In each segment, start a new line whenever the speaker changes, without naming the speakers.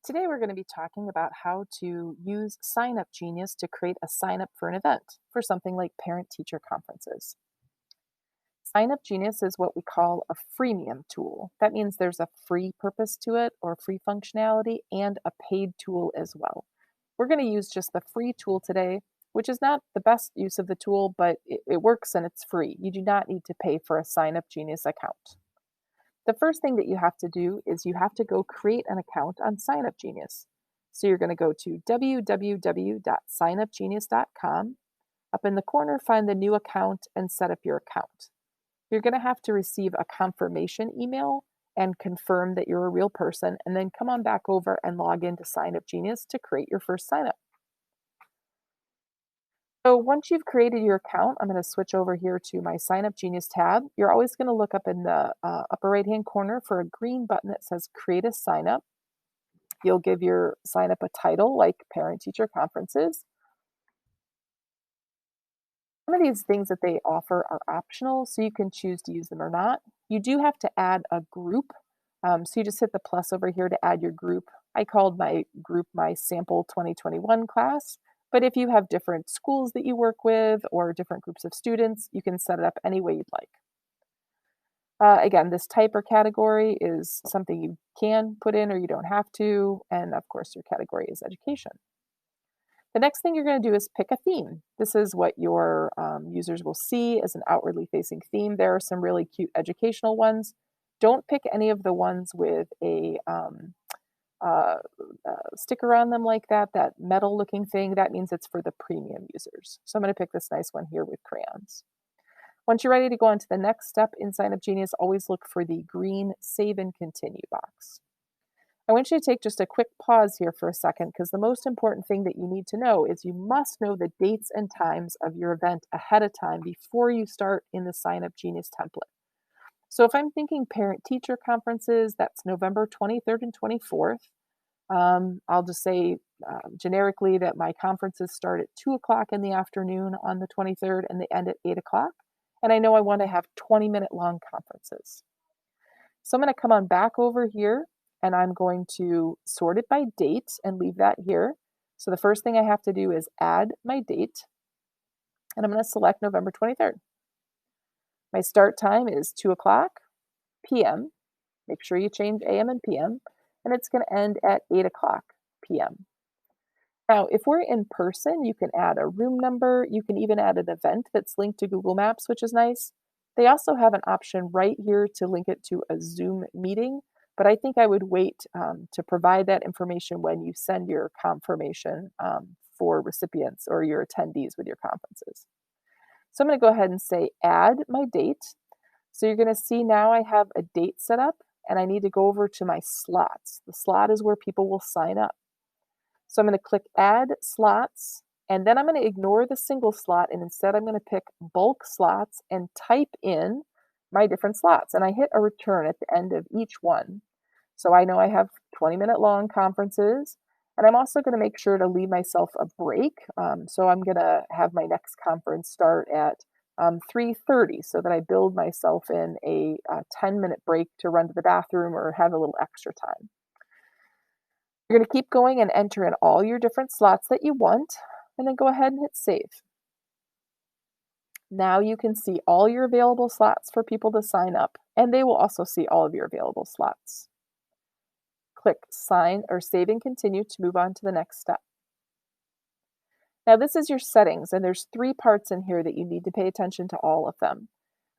Today, we're going to be talking about how to use SignUp Genius to create a sign up for an event for something like parent teacher conferences. SignUp Genius is what we call a freemium tool. That means there's a free purpose to it or free functionality and a paid tool as well. We're going to use just the free tool today, which is not the best use of the tool, but it works and it's free. You do not need to pay for a SignUp Genius account. The first thing that you have to do is you have to go create an account on SignUp Genius. So you're going to go to www.signupgenius.com. Up in the corner, find the new account and set up your account. You're going to have to receive a confirmation email and confirm that you're a real person, and then come on back over and log into SignUp Genius to create your first sign up. So once you've created your account, I'm going to switch over here to my SignUp Genius tab. You're always going to look up in the upper right-hand corner for a green button that says Create a Sign Up. You'll give your sign up a title like Parent Teacher Conferences. Some of these things that they offer are optional, so you can choose to use them or not. You do have to add a group. So you just hit the plus over here to add your group. I called my group my Sample 2021 class. But if you have different schools that you work with or different groups of students, you can set it up any way you'd like. Again, this type or category is something you can put in or you don't have to. And of course, your category is education. The next thing you're going to do is pick a theme. This is what your users will see as an outwardly facing theme. There are some really cute educational ones. Don't pick any of the ones with a sticker on them like that metal looking thing. That means it's for the premium users. So I'm going to pick this nice one here with crayons. Once you're ready to go on to the next step in SignUp Genius, always look for the green Save and Continue box. I want you to take just a quick pause here for a second, because the most important thing that you need to know is you must know the dates and times of your event ahead of time before you start in the SignUp Genius template. So if I'm thinking parent-teacher conferences, that's November 23rd and 24th. I'll just say generically that my conferences start at 2 o'clock in the afternoon on the 23rd and they end at 8 o'clock. And I know I want to have 20-minute long conferences. So I'm going to come on back over here and I'm going to sort it by date and leave that here. So the first thing I have to do is add my date, and I'm going to select November 23rd. My start time is 2 o'clock p.m. Make sure you change a.m. and p.m. And it's going to end at 8 o'clock p.m. Now, if we're in person, you can add a room number. You can even add an event that's linked to Google Maps, which is nice. They also have an option right here to link it to a Zoom meeting, but I think I would wait to provide that information when you send your confirmation for recipients or your attendees with your conferences. So I'm going to go ahead and say add my date. So you're going to see now I have a date set up, and I need to go over to my slots. The slot is where people will sign up. So I'm going to click add slots, and then I'm going to ignore the single slot, and instead I'm going to pick bulk slots and type in my different slots. And I hit a return at the end of each one. So I know I have 20-minute long conferences. And I'm also going to make sure to leave myself a break. So I'm going to have my next conference start at 3:30 so that I build myself in a 10-minute break to run to the bathroom or have a little extra time. You're going to keep going and enter in all your different slots that you want, and then go ahead and hit save. Now you can see all your available slots for people to sign up, and they will also see all of your available slots. Click sign or save and continue to move on to the next step. Now this is your settings, and there's 3 parts in here that you need to pay attention to all of them.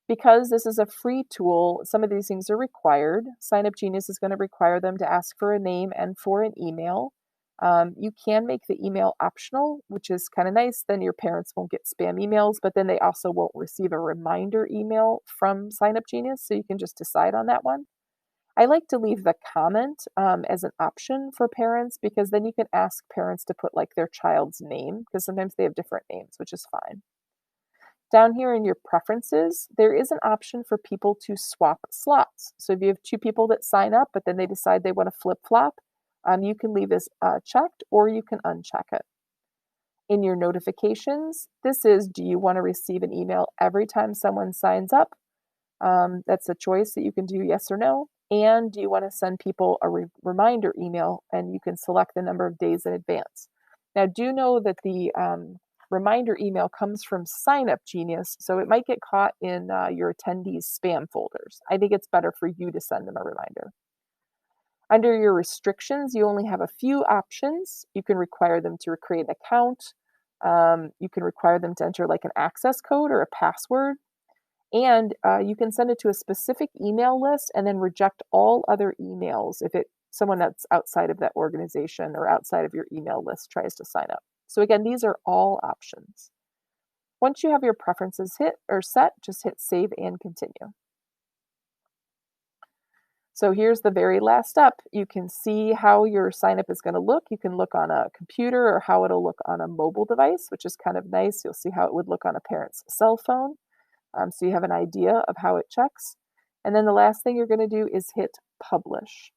Because this is a free tool, some of these things are required. SignUp Genius is going to require them to ask for a name and for an email. You can make the email optional, which is kind of nice. Then your parents won't get spam emails, but then they also won't receive a reminder email from SignUp Genius, so you can just decide on that one. I like to leave the comment as an option for parents, because then you can ask parents to put like their child's name, because sometimes they have different names, which is fine. Down here in your preferences, there is an option for people to swap slots. So if you have 2 people that sign up, but then they decide they want to flip-flop, you can leave this checked or you can uncheck it. In your notifications, this is, do you want to receive an email every time someone signs up? That's a choice that you can do yes or no. And do you want to send people a reminder email? And you can select the number of days in advance. Now, do know that the reminder email comes from SignUp Genius, so it might get caught in your attendees' spam folders. I think it's better for you to send them a reminder. Under your restrictions, you only have a few options. You can require them to create an account. You can require them to enter like an access code or a password. And you can send it to a specific email list and then reject all other emails if someone that's outside of that organization or outside of your email list tries to sign up. So again, these are all options. Once you have your preferences hit or set, just hit save and continue. So here's the very last step. You can see how your sign up is going to look. You can look on a computer or how it'll look on a mobile device, which is kind of nice. You'll see how it would look on a parent's cell phone. So you have an idea of how it checks. And then the last thing you're going to do is hit publish.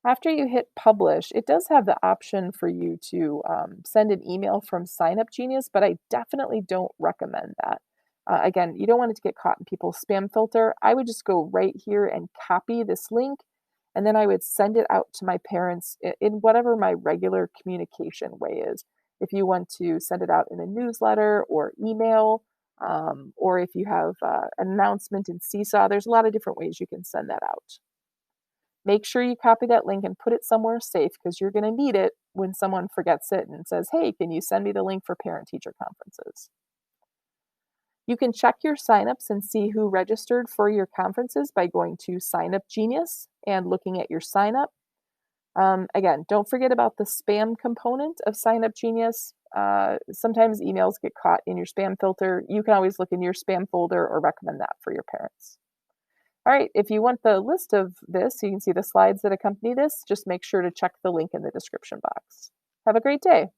After you hit publish, it does have the option for you to send an email from SignUp Genius, but I definitely don't recommend that. Again, you don't want it to get caught in people's spam filter. I would just go right here and copy this link, and then I would send it out to my parents in whatever my regular communication way is. If you want to send it out in a newsletter or email, or if you have an announcement in Seesaw, there's a lot of different ways you can send that out. Make sure you copy that link and put it somewhere safe because you're going to need it when someone forgets it and says, hey, can you send me the link for parent-teacher conferences? You can check your signups and see who registered for your conferences by going to SignUp Genius and looking at your signup. Again, don't forget about the spam component of SignUp Genius. Sometimes emails get caught in your spam filter. You can always look in your spam folder or recommend that for your parents. All right, if you want the list of this, so you can see the slides that accompany this, just make sure to check the link in the description box. Have a great day.